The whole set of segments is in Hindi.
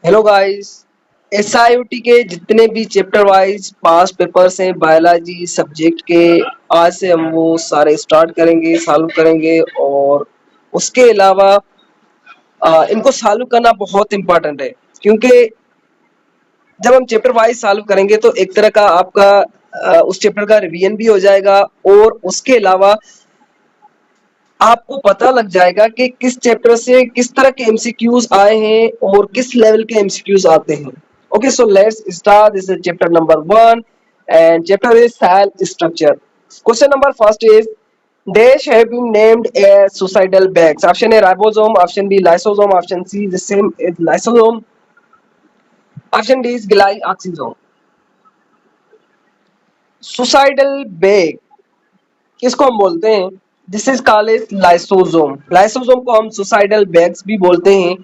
Hello guys. एसआईयूटी के जितने भी चैप्टर वाइज पास पेपर्स हैं बायोलॉजी सब्जेक्ट के, आज से हम वो सारे स्टार्ट करेंगे, सॉल्व करेंगे। और उसके अलावा इनको सॉल्व करना बहुत इम्पोर्टेंट है, क्योंकि जब हम चैप्टर वाइज सॉल्व करेंगे तो एक तरह का आपका उस चैप्टर का रिवीजन भी हो जाएगा, और उसके अलावा आपको पता लग जाएगा कि किस चैप्टर से किस तरह के एमसीक्यूज आए हैं और किस लेवल के एमसीक्यूज आते हैं। Okay, so let's start. This is chapter number 1 and chapter is cell structure. Question number first is dash have been named as suicidal bags. Option A ribosome, option B lysosome, option C the same is lysosome, option D is glyoxysome. Suicidal bag किसको हम बोलते हैं? This is called as lysosome. Lysosome को हम सुसाइडल बैग्स भी बोलते हैं,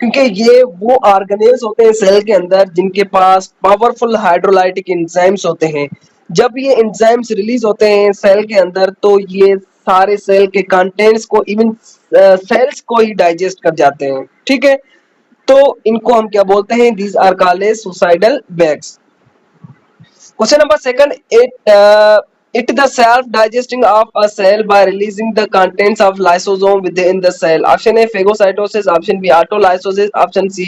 क्योंकि ये वो ऑर्गेनेल्स होते हैं सेल के अंदर जिनके पास पावरफुल हाइड्रोलाइटिक एंजाइम्स होते हैं। जब ये एंजाइम्स रिलीज होते हैं सेल के अंदर तो ये सारे सेल के कंटेंट्स को, इवन सेल्स को ही डाइजेस्ट कर जाते हैं। ठीक है, तो इनको हम क्या बोलते हैं? These are called as suicidal bags. Question number second, it the self digesting of a cell by releasing the contents of lysosome within the cell. Option A phagocytosis, option B autolysis, option C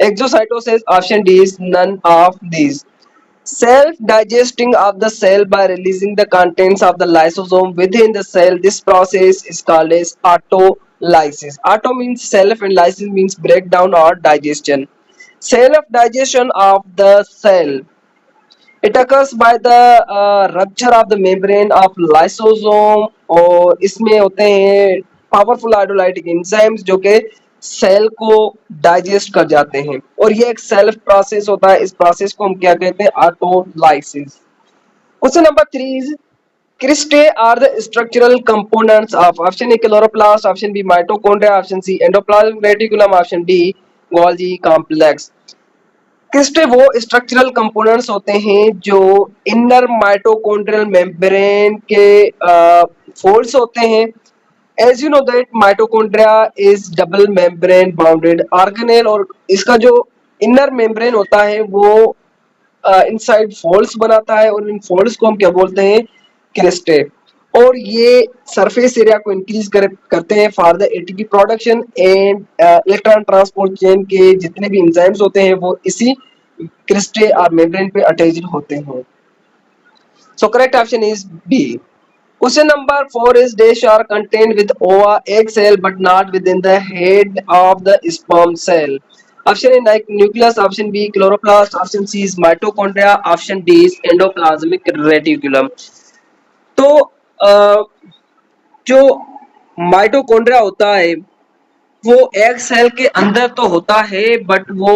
exocytosis, option D is none of these. Self digesting of the cell by releasing the contents of the lysosome within the cell. This process is called as autolysis. Auto means self and lysis means breakdown or digestion. Self digestion of the cell, it occurs by the rupture of the membrane of lysosome, और इसमें होते हैं पावरफुल हाइड्रोलाइटिक एंजाइम्स जो कि सेल को डाइजेस्ट कर जाते हैं, और ये एक सेल्फ प्रोसेस होता है। इस प्रोसेस को हम क्या कहते हैं? Autolysis. Question number 3 is cristae are the structural components of, option A chloroplast, option B mitochondria, option C endoplasmic reticulum, option D Golgi complex. Cristae वो स्ट्रक्चरल कंपोनेंट्स होते हैं जो इनर माइटोकॉन्ड्रियल मेम्ब्रेन के फोल्ड्स होते हैं। As you know that mitochondria is double membrane bounded organelle, और इसका जो इनर मेम्ब्रेन होता है वो इनसाइड फोल्ड्स बनाता है, और इन फोल्ड्स को हम क्या बोलते हैं? क्रिस्टे। और ये सरफेस एरिया को इंक्रीज करते हैं for the ATP production and electron transport chain के जितने भी एंजाइम्स होते हैं वो इसी क्रिस्टे और मेम्ब्रेन पे अटैच्ड होते हैं। So correct option is B. Question number 4 is dash are contained with ova egg cell but not within the head of the sperm cell. Option A like nucleus, option B chloroplast, option C is mitochondria, option D is endoplasmic reticulum. तो जो माइटोकॉन्ड्रिया होता है वो एग सेल के अंदर तो होता है, बट वो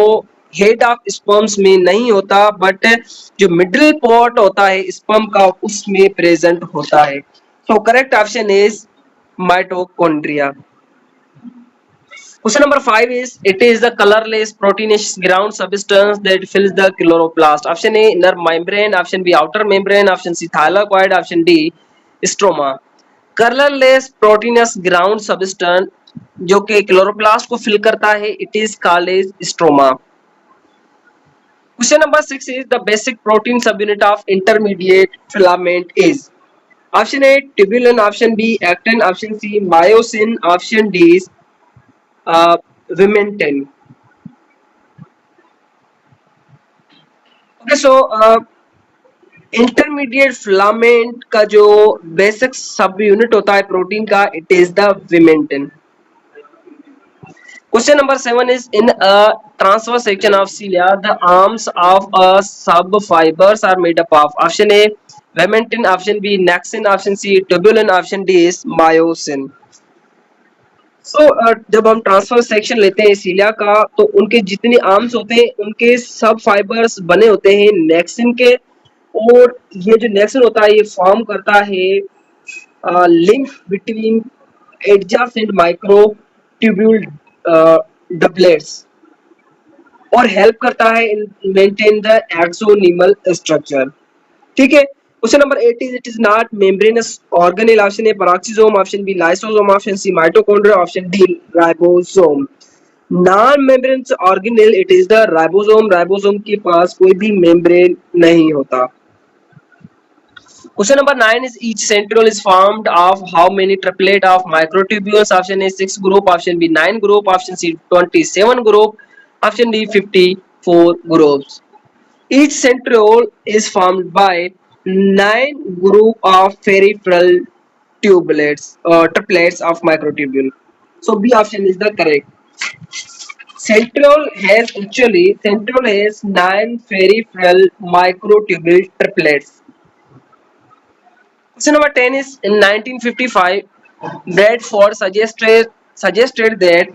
हेड ऑफ स्पर्म्स में नहीं होता, बट जो मिडिल पॉट होता है स्पर्म का उसमें प्रेजेंट होता है। So correct option is mitochondria. Question number 5 is it is the colorless proteinous ground substance that fills the chloroplast. Option A inner membrane, option B outer membrane, option C thylakoid, option D stroma. Colourless proteinous ground substance जो कि क्लोरोप्लास्ट को फिल करता है, it is called as stroma. Question number 6 is the basic protein subunit of intermediate filament is, option A tubulin, option B actin, option C myosin, option D vimentin. Okay, so intermediate filament का जो बेसिक सब यूनिट होता है प्रोटीन का, it is the vimentin. Question number 7 is in a transverse section of cilia the arms of a sub fibers are made up of, option A vimentin, option B nexin, option C tubulin, option D is myosin. So जब हम ट्रांसफर सेक्शन लेते हैं सीलिया का तो उनके जितने आर्म्स होते हैं उनके सब फाइबर्स बने होते हैं नेक्सिन के, और ये जो नेक्सिन होता है ये फॉर्म करता है link between adjacent microtubule doublets, और हेल्प करता है in maintain the axonemal structure. ठीक है, question number 8 is it is not membranous organelle, option A peroxisome, option B lysosome, option C mitochondria, option D ribosome. Non membranous organelle it is the ribosome. Ribosome के पास कोई भी मेम्ब्रेन नहीं होता। Question number 9 is each centriole is formed of how many triplet of microtubules? Option A 6 group, option B 9 group, option C 27 group, option D 54 groups. Each centriole is formed by 9 group of peripheral tubulets triplets of microtubule. So B option is the correct. Centriole has 9 peripheral microtubule triplets. Question number 10 is in 1955, Bradford suggested that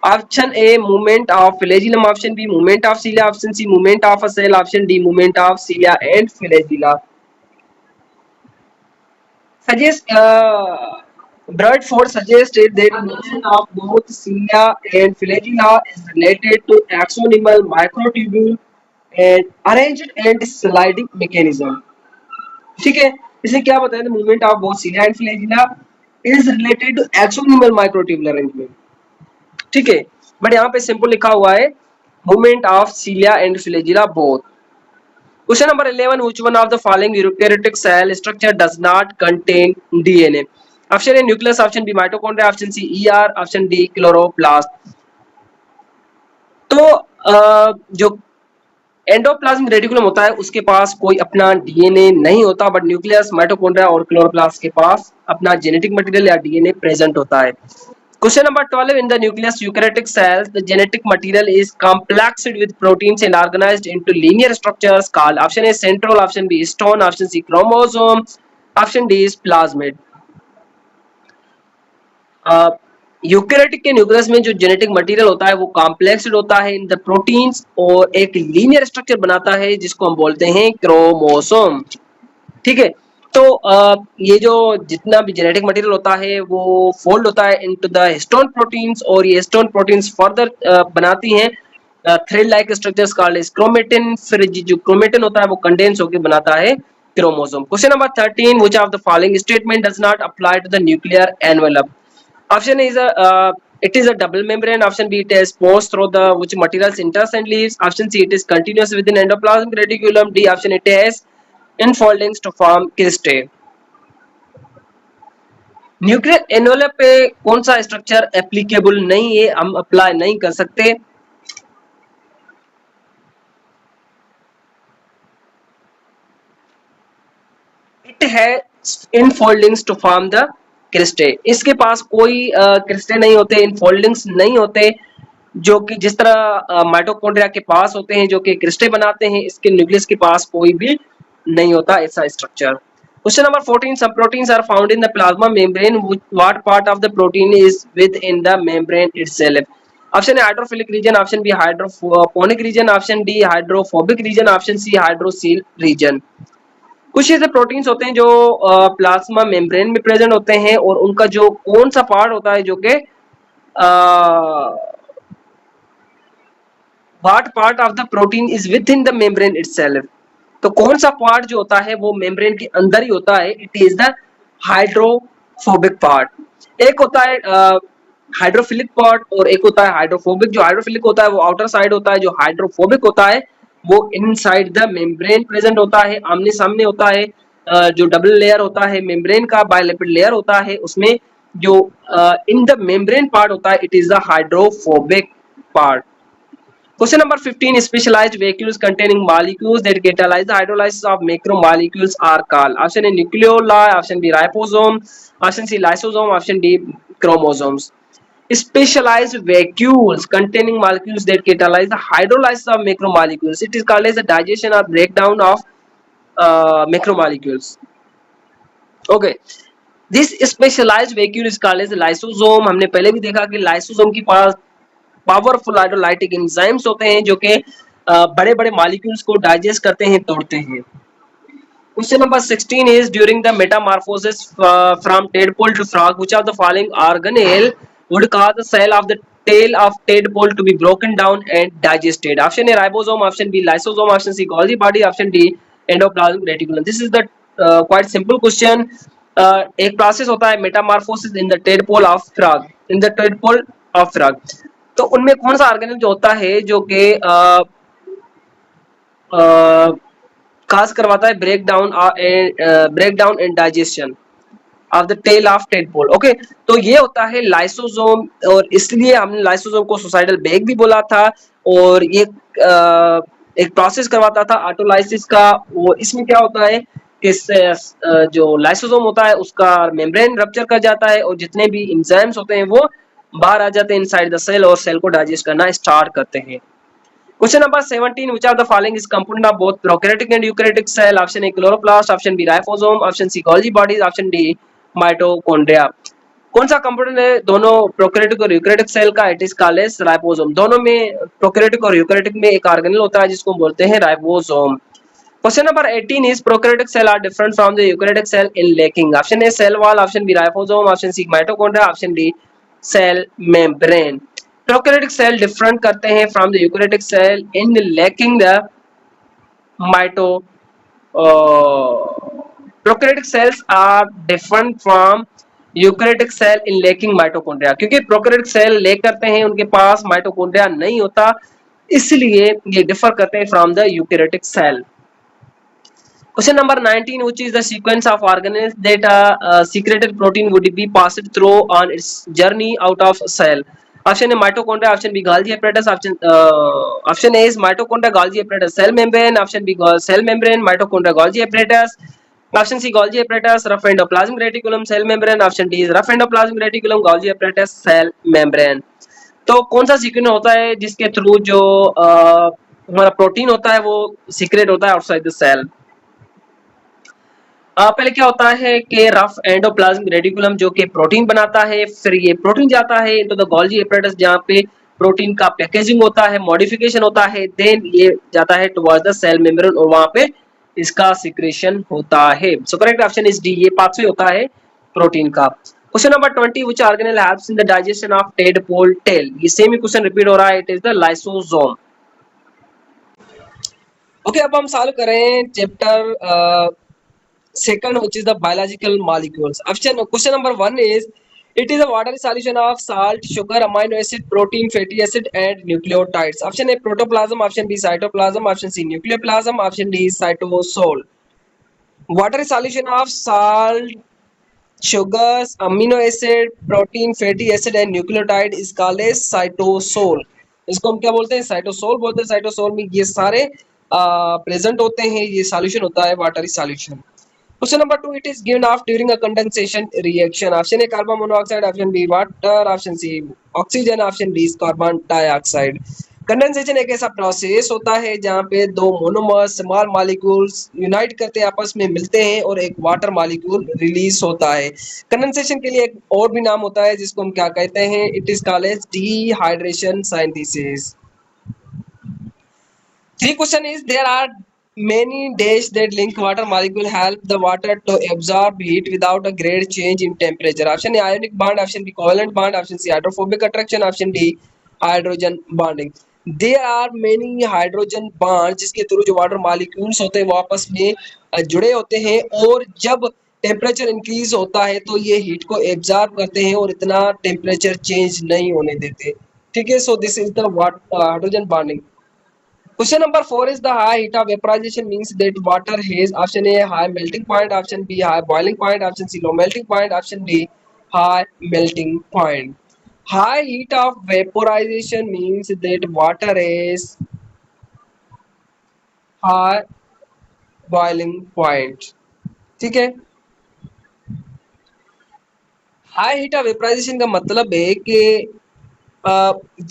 option A movement of flagellum, option B movement of cilia, option C movement of a cell, option D movement of cilia and flagella. Bradford suggested that movement of both cilia and flagella is related to axonal microtubule and arranged and sliding mechanism. ठीक है, इसे क्या बताया था? Movement of both cilia and flagella is related to axonal microtubular arrangement. ठीक है, बट यहाँ पे सिंपल लिखा हुआ है movement of cilia and flagella both. Question number 11, which one of the following eukaryotic cell structure does not contain DNA? Option A nucleus, option B mitochondria, option C ER, option D chloroplast. तो जो एंडोप्लाज्मिक रेटिकुलम होता है उसके पास कोई अपना डीएनए नहीं होता, बट न्यूक्लियस, माइटोकॉन्ड्रिया और क्लोरोप्लास्ट के पास अपना जेनेटिक मटेरियल या डीएनए प्रेजेंट होता है. Question number 12, in the nucleus eukaryotic cells the genetic material is complexed with proteins and organized into linear structures called option A centrole, option B histone, option C chromosome, option D is plasmid. Eukaryotic के न्यूक्लियस में जो जेनेटिक मटेरियल होता है वो कॉम्प्लेक्स्ड होता है इन द प्रोटीन्स और एक लीनियर स्ट्रक्चर बनाता है जिसको हम बोलते हैं क्रोमोसोम. ठीक है, तो ये जो जितना भी जेनेटिक मटेरियल होता है वो फोल्ड होता है इनटू द हिस्टोन प्रोटीन्स और ये हिस्टोन प्रोटीन्स फर्दर बनाती हैं thread like structures called as chromatin. फिर जो क्रोमेटिन होता है वो कंडेंस होकर बनाता है chromosome. Question number 13, which of the following statement does not apply to the nuclear envelope? Option A is it is a double membrane. Option B, it is porous through the which materials enters and leaves. Option C, it is continuous within endoplasmic reticulum. D option, it has infoldings to form cristae. Nuclear envelope पे कौन सा स्ट्रक्चर एप्लीकेबल नहीं है, हम अप्लाई नहीं कर सकते? It has infoldings to form the cristae. इसके पास कोई क्रिस्टे नहीं होते, इनफोल्डिंग्स नहीं होते जो कि जिस तरह माइटोकॉन्ड्रिया के पास होते हैं जो कि क्रिस्टे बनाते हैं. इसके न्यूक्लियस के पास कोई भी नहीं होता ऐसा structure. Question number 14, some proteins are found in the plasma membrane. What part of the protein is within the membrane itself? Option A hydrophilic region, option B hydroponic region, option D hydrophobic region, option C hydroxyl region. कुछ ऐसे प्रोटीन्स होते हैं जो प्लाज्मा मेम्ब्रेन में प्रेजेंट होते हैं और उनका जो कौन सा पार्ट होता है जो कि what part of the protein is with in the membrane itself. तो कौन सा पार्ट जो होता है वो मेम्ब्रेन के अंदर ही होता है. It is the hydrophobic part. एक होता है हाइड्रोफिलिक पार्ट और एक होता है हाइड्रोफोबिक. जो हाइड्रोफिलिक होता है वो आउटर साइड होता है, जो हाइड्रोफोबिक होता है वो इनसाइड द मेम्ब्रेन प्रेजेंट होता है, आमने सामने होता है. जो डबल लेयर होता है मेम्ब्रेन का, बायलिपिड लेयर होता है, उसमें जो इन द मेम्ब्रेन पार्ट होता है it is the hydrophobic part. Question number 15, specialized vacuoles containing molecules that catalyze the hydrolysis of macromolecules are called. Option A nucleoli, option B ribosome, option C lysosome, option D chromosomes. Specialized vacuoles containing molecules that catalyze the hydrolysis of macromolecules. It is called as the digestion or breakdown of macromolecules. Okay. This specialized vacuole is called as lysosome. हमने पहले भी देखा कि lysosome के पास पावरफुल हाइड्रोलाइटिक एंजाइम्स होते हैं जो कि बड़े बड़े मॉलिक्यूल्स को डाइजेस्ट करते हैं, तोड़ते हैं. Question number 16 is during the metamorphosis from tadpole to frog which of the following organelle would cause the cell of the tail of tadpole to be broken down and digested? Option A ribosome, option B lysosome, option C Golgi body, option D endoplasmic reticulum. This is the quite simple question. एक प्रोसेस होता है Metamorphosis in the tadpole of frog, in the tadpole of frog. तो उनमें कौन सा ऑर्गेनेल जो होता है जो कि काज करवाता है break down and digestion of the tail of tadpole. Okay, तो ये होता है लाइसोसोम, और इसलिए हमने लाइसोसोम को सुसाइडल बैग भी बोला था। और ये एक प्रोसेस करवाता था ऑटोलाइसिस का। वो इसमें क्या होता है कि जो लाइसोसोम होता है उसका मेम्ब्रेन रप्चर कर जाता है और जितने भी एंजाइम्स होते हैं वो बाहर आ जाते हैं इनसाइड द सेल और सेल को डाइजेस्ट करना स्टार्ट करते हैं। Question number 17. Which of the following is component of both prokaryotic and eukaryotic cell? Option A chloroplast, option B ribosome, option C Golgi bodies, option D mitochondria. कौन सा कंपोनेंट है दोनों प्रोकैरियोटिक और यूकैरियोटिक सेल का? It is called as ribosome. दोनों में प्रोकैरियोटिक और यूकैरियोटिक में एक ऑर्गेनेल होता है जिसको बोलते हैं ribosome. Question number 18 is prokaryotic cell are different from the eukaryotic cell in lacking. Option A cell wall, option B ribosome, option C mitochondria, option D cell membrane. Prokaryotic cell different करते हैं from the eukaryotic cell in lacking the mito. Prokaryotic cells are different from eukaryotic cell in lacking mitochondria, क्योंकि प्रोकैरियोटिक सेल लेक करते हैं उनके पास माइटोकॉन्ड्रिया नहीं होता, इसलिए ये डिफर करते हैं from the eukaryotic cell. Question number 19. Which is the sequence of organelles that secreted protein would be passed through on its journey out of cell? Option A mitochondria, option B Golgi apparatus, option A is mitochondria, Golgi apparatus, cell membrane, option B cell membrane, mitochondria, Golgi apparatus, option C Golgi apparatus, rough endoplasmic reticulum, cell membrane, option D is rough endoplasmic reticulum, Golgi apparatus, cell membrane. तो कौन सा सीक्वेंस होता है जिसके थ्रू जो हमारा प्रोटीन होता है वो सीक्रेट होता है आउटसाइड द सेल? पहले क्या होता है कि रफ एंडोप्लाज्मिक रेटिकुलम जो कि प्रोटीन बनाता है, फिर ये प्रोटीन जाता है इनटू द गोल्गी एपरेटस जहाँ पे प्रोटीन का पैकेजिंग होता है, मॉडिफिकेशन होता है, देन ये जाता है टुवर्ड्स द सेल मेम्ब्रेन और वहां पे इसका सिक्रेशन होता है। So correct option is D, ये पाथवे होता है प्रोटीन का। Question number 20, which organelle helps in the digestion of tadpole tail? ये सेम ही क्वेश्चन रिपीट हो रहा है, it is the lysosome. Okay, अब हम सॉल्व करें chapter second, which is the biological molecules. Question number 1 is, it is a watery solution of salt, sugar, amino acid, protein, fatty acid and nucleotides. Option A protoplasm, option B cytoplasm, option C nucleoplasm, option D cytosol. Watery solution of salt, sugars, amino acid, protein, fatty acid and nucleotide is called as cytosol. इसको हम क्या बोलते हैं? साइटोसोल बोलते हैं। साइटोसोल में ये सारे प्रेजेंट होते हैं, ये सॉल्यूशन होता है watery solution. Question number 2, it is given off during a condensation reaction. Option A carbon monoxide, option B water, option C oxygen, option D is carbon dioxide. Condensation एक ऐसा प्रोसेस होता है जहाँ पे दो मोनोमर्स स्मॉल मॉलिक्यूल्स यूनाइट करते हैं, आपस में मिलते हैं और एक वाटर मॉलिक्यूल रिलीज होता है। कंडेंसेशन के लिए एक और भी नाम होता है जिसको हम क्या कहते हैं? It is called as dehydration synthesis. Three question is, there are many dash that link water molecule help the water to absorb heat without a great change in temperature. Option A ionic bond, option B covalent bond, option C hydrophobic attraction, option D hydrogen bonding. There are many hydrogen bonds जिसके थ्रू जो वाटर मॉलिक्यूल्स होते हैं वो आपस में जुड़े होते हैं और जब टेम्परेचर इंक्रीज होता है तो ये हीट को एब्जॉर्ब करते हैं और इतना टेम्परेचर चेंज नहीं होने देते। ठीक है, so this is the hydrogen bonding. Question number 4 is, the high heat of vaporization means that water has option A high melting point, option B high boiling point, option C low melting point, option D high melting point. High heat of vaporization means that water is high boiling point. ठीक है, हाई हीट ऑफ वेपराइजेशन का मतलब है कि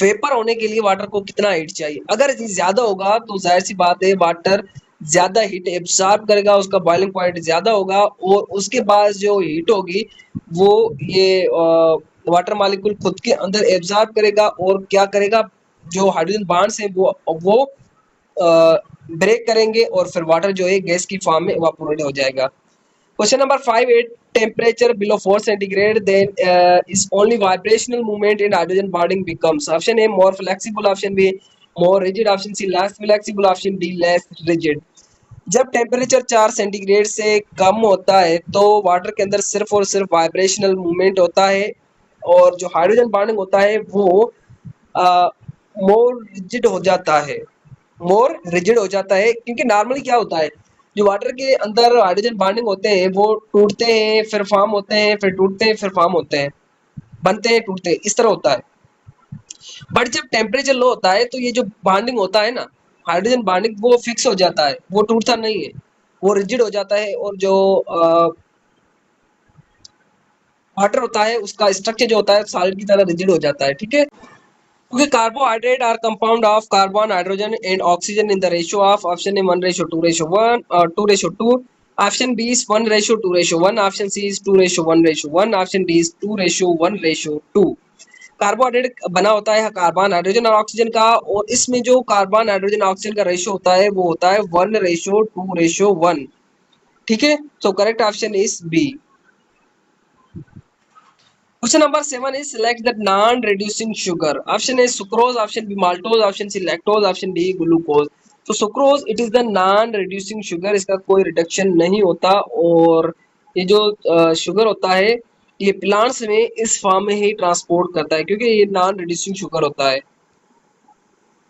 वेपर होने के लिए वाटर को कितना हीट चाहिए। अगर ज्यादा होगा तो जाहिर सी बात है वाटर ज्यादा हीट एब्सॉर्ब करेगा, उसका बॉइलिंग पॉइंट ज्यादा होगा और उसके बाद जो हीट होगी वो ये वाटर मॉलिक्यूल खुद के अंदर एब्सॉर्ब करेगा और क्या करेगा, जो हाइड्रोजन बॉन्ड्स हैं वो ब्रेक करेंगे और फिर वाटर जो है गैस की फॉर्म में इवापोरेट हो जाएगा। Question number 5, at temperature below 4 centigrade, then is only vibrational movement in hydrogen bonding becomes. Option A more flexible, option B more rigid, option C less flexible, option D less rigid. जब टेम्परेचर 4 सेंटीग्रेड से कम होता है तो वाटर के अंदर सिर्फ और सिर्फ वाइब्रेशनल मूवमेंट होता है और जो हाइड्रोजन बॉन्डिंग होता है वो मोर रिजिड हो जाता है, मोर रिजिड हो जाता है, क्योंकि नॉर्मली क्या होता है, जो वाटर के अंदर हाइड्रोजन बॉन्डिंग होते हैं वो टूटते हैं फिर फॉर्म होते हैं, फिर टूटते हैं फिर फॉर्म होते हैं, बनते हैं टूटते हैं, इस तरह होता है। बट जब टेम्परेचर लो होता है तो ये जो बॉन्डिंग होता है ना, हाइड्रोजन बॉन्डिंग, वो फिक्स हो जाता है, वो टूटता नहीं है, वो रिजिड हो जाता है। और जो वाटर होता है उसका स्ट्रक्चर जो होता है सॉलिड की तरह रिजिड हो जाता है, ठीक है। क्योंकि carbohydrate are compound of carbon, hydrogen and oxygen in the ratio of option A 1:2:1 और 2:2, option B is 1:2:1, option C is 2:1:1, option D is 2:1:2। Carbohydrate बना होता है कार्बन, हाइड्रोजन और ऑक्सीजन का, और इसमें जो कार्बन, हाइड्रोजन, ऑक्सीजन का रेशियो होता है वो होता है 1:2:1, ठीक है। So correct option is B. Question number 7 is select the non-reducing sugar. Option A sucrose, option B maltose, option C lactose, option D glucose. तो sucrose it is the non reducing sugar, इसका कोई रिडक्शन नहीं होता, और ये जो शुगर होता है ये प्लांट्स में इस फॉर्म में ही ट्रांसपोर्ट करता है क्योंकि ये नॉन रिड्यूसिंग शुगर होता है।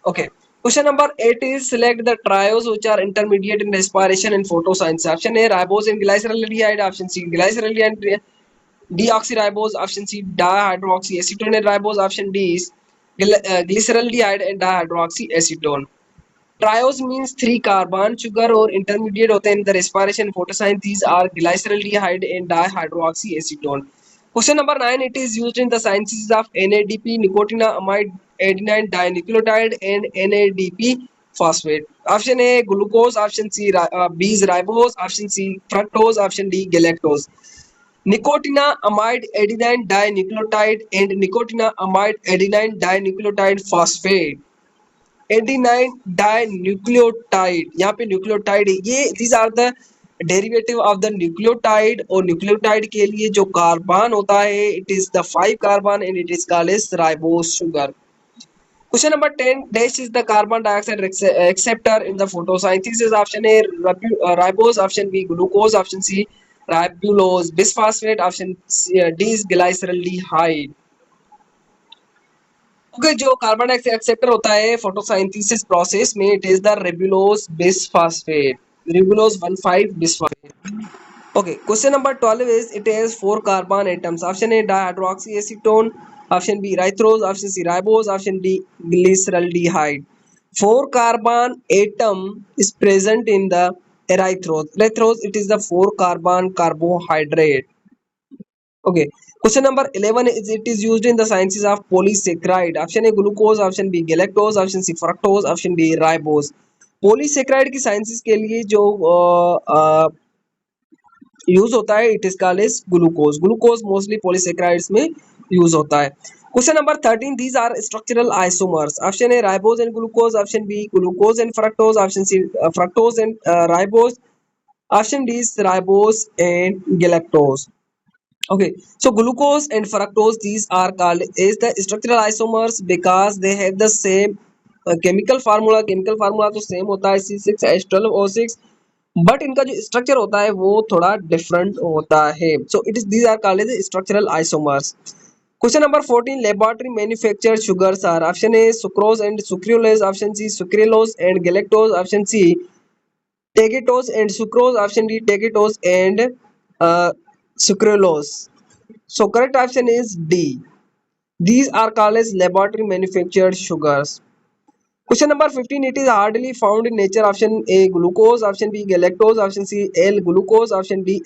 Okay, question number 8 is select the trios which are intermediate in respiration and photosynthesis. Option A ribose and glyceraldehyde, option C glyceraldehyde deoxyribose, option C dihydroxyacetone and ribose, option D is glyceraldehyde and dihydroxyacetone. Triose means 3 carbon sugar और intermediate होते हैं in the respiration photosynthesis are glyceraldehyde and dihydroxyacetone. Question number 9, it is used in the synthesis of NADP, nicotinamide adenine dinucleotide and NADP phosphate. Option A glucose, option C B is ribose, option C fructose, option D galactose. Nicotinamide adenine dinucleotide and nicotinamide adenine dinucleotide phosphate. Adenine dinucleotide, यहाँ पे न्यूक्लियोटाइड ये these are the derivative of the nucleotide, और न्यूक्लियोटाइड के लिए जो कार्बन होता है it is the 5 carbon and it is called as ribose sugar. Question number 10, dash is the carbon dioxide acceptor in the photosynthesis. Option A ribose, option B glucose, option C ribulose bisphosphate, option D is glyceraldehyde. क्योंकि जो कार्बन डाइऑक्साइड एक्सेप्टर होता है फोटोसिंथेसिस प्रोसेस में it is the ribulose bisphosphate, ribulose 1,5 bisphosphate. Okay, question number 12 is it has 4 carbon atoms. Option A dihydroxyacetone, option B erythrose, option C ribose, option D glyceraldehyde. 4 carbon atom is present in the erythroz. Erythroz it is the 4 carbon carbohydrate. Okay. Question number 11 is it is used in the sciences of polysaccharide. Option A glucose, option B galactose, option C fructose, option D ribose. polysaccharide की साइंसेस के लिए जो यूज होता है it is called as glucose. Glucose mostly polysaccharides में यूज होता है। Question number 13, these are structural isomers. Option A ribose and glucose, option B glucose and fructose, option C fructose and ribose, option D is ribose and galactose. Okay, so glucose and fructose these are called as the structural isomers because they have the same chemical formula. chemical formula तो same होता है C6H12O6, बट इनका जो स्ट्रक्चर होता है वो थोड़ा डिफरेंट होता है। So it is these are called as structural isomers. Question number 14, laboratory manufactured sugars are. Option A sucrose and sucralose, option C sucralose and galactose, option C tagatose and sucrose, option D tagatose and sucralose. So correct option is D. These are called as laboratory manufactured sugars. Question number 15, it is hardly found in nature. Option A glucose, option B galactose, option C L glucose, option D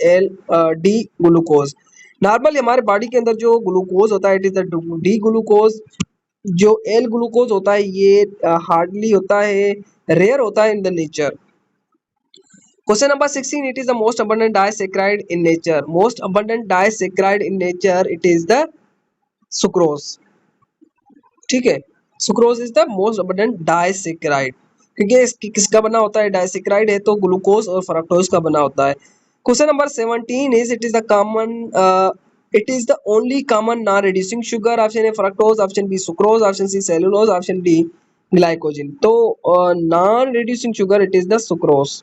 glucose. Normally हमारे बॉडी के अंदर जो ग्लूकोज होता है it is the D glucose. जो एल ग्लूकोज होता है ये हार्डली होता है, रेयर होता है in the nature. Question number 16, it is the most abundant disaccharide in nature. Most abundant disaccharide in nature it is the sucrose. ठीक है, sucrose is the most abundant disaccharide, क्योंकि इसकी किसका बना होता है, डाइसेक्राइड है तो ग्लूकोज और फ्रक्टोज का बना होता है। Question number 17 is it is the common it is the only common non reducing sugar. Option A fructose, option B sucrose, option C cellulose, option D glycogen. तो non reducing sugar it is the sucrose.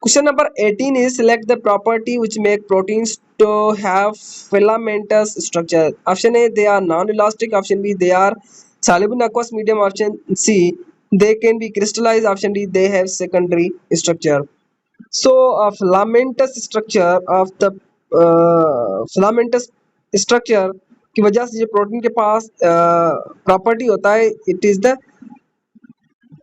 Question number 18 is select the property which make proteins to have filamentous structure. Option A they are non-elastic, option B they are soluble in aqueous medium, option C, they can be crystallized, option D, they have secondary structure. So filamentous structure of the filamentous structure की वजह से जो प्रोटीन के पास प्रॉपर्टी होता है, it is the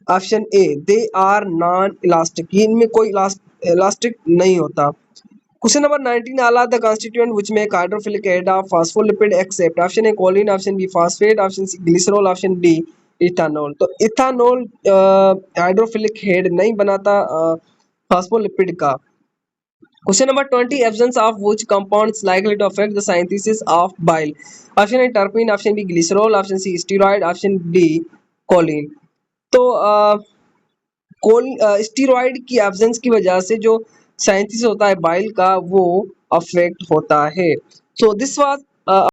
option A, they are non elastic, इनमें कोई इलास्टिक नहीं होता। Question number 19, all are the constituent which make hydrophilic acid of phospholipid except, option A choline, option B phosphate, option C glycerol, option D ethanol. तो इथानॉल हाइड्रोफिलिक हेड नहीं बनाता फॉस्फोलिपिड का। Question number 20, absence of which compound is likely to affect the synthesis of bile, option A terpene, option B glycerol, option C steroid, option D choline। तो स्टीरॉइड की एब्सेंस की वजह से जो साइंथिस होता है बाइल का वो अफेक्ट होता है। So this was